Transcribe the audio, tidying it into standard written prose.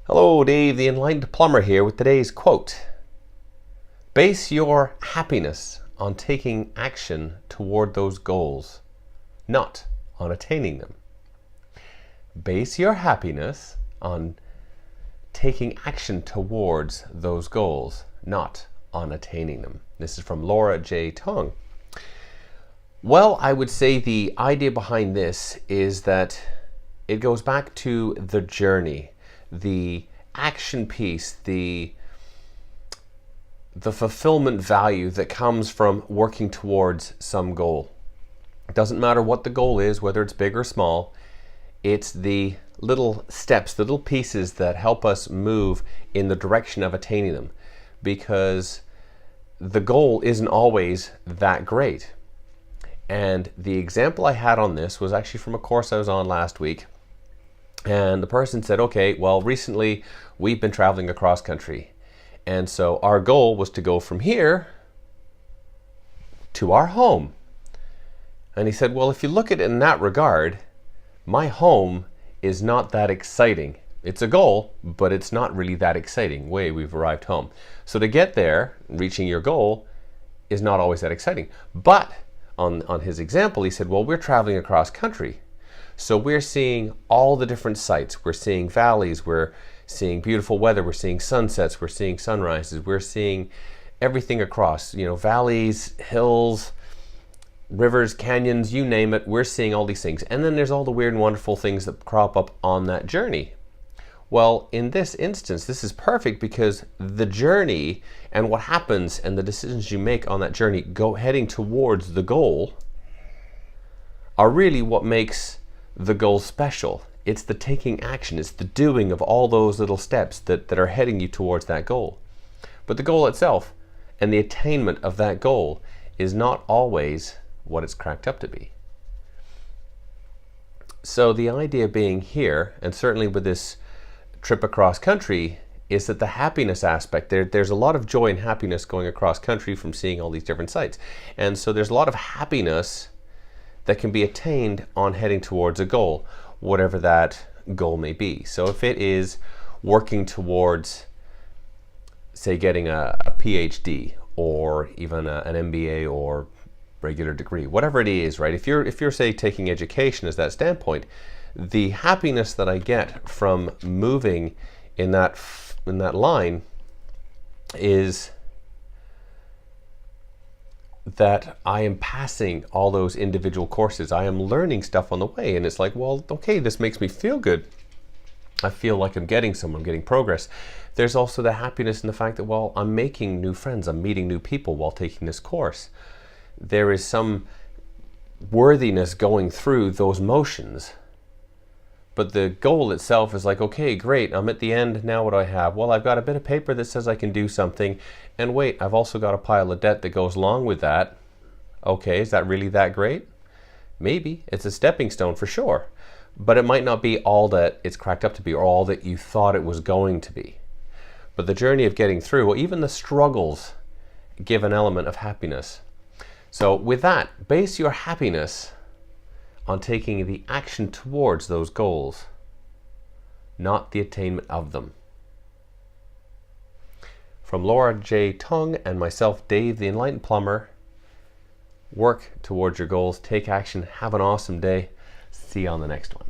Hello, Dave, the Enlightened Plumber here with today's quote. Base your happiness on taking action toward those goals, not on attaining them. Base your happiness on taking action towards those goals, not on attaining them. This is from Laura J. Tong. Well, I would say the idea behind this is that it goes back to the journey, the action piece, the fulfillment value that comes from working towards some goal. It doesn't matter what the goal is, whether it's big or small. It's the little steps, the little pieces that help us move in the direction of attaining them, because the goal isn't always that great. And the example I had on this was actually from a course I was on last week. And the person said, okay, well, recently we've been traveling across country. And so our goal was to go from here to our home. And he said, well, if you look at it in that regard, my home is not that exciting. It's a goal, but it's not really that exciting. We've arrived home. So to get there, reaching your goal is not always that exciting. But on his example, he said, well, we're traveling across country. So we're seeing all the different sights. We're seeing valleys, we're seeing beautiful weather, we're seeing sunsets, we're seeing sunrises, we're seeing everything across, valleys, hills, rivers, canyons, you name it, we're seeing all these things. And then there's all the weird and wonderful things that crop up on that journey. Well, in this instance, this is perfect because the journey and what happens and the decisions you make on that journey heading towards the goal are really what makes the goal special. It's the taking action, it's the doing of all those little steps that are heading you towards that goal. But the goal itself and the attainment of that goal is not always what it's cracked up to be. So the idea being here, and certainly with this trip across country, is that the happiness aspect, there's a lot of joy and happiness going across country from seeing all these different sights. And so there's a lot of happiness that can be attained on heading towards a goal, whatever that goal may be. So if it is working towards, say, getting a PhD or even an MBA or regular degree, whatever it is, right? If you're say taking education as that standpoint, the happiness that I get from moving in that line is that I am passing all those individual courses. I am learning stuff on the way, and it's like, well, okay, this makes me feel good. I feel like I'm getting somewhere, I'm getting progress. There's also the happiness in the fact that, well, I'm making new friends, I'm meeting new people while taking this course. There is some worthiness going through those motions. But the goal itself is like, okay, great, I'm at the end, now what do I have? Well, I've got a bit of paper that says I can do something, and wait, I've also got a pile of debt that goes along with that. Okay, is that really that great? Maybe, it's a stepping stone for sure, but it might not be all that it's cracked up to be or all that you thought it was going to be. But the journey of getting through, well, even the struggles give an element of happiness. So with that, base your happiness on taking the action towards those goals, not the attainment of them. From Laura J. Tong and myself, Dave, the Enlightened Plumber, work towards your goals, take action, have an awesome day. See you on the next one.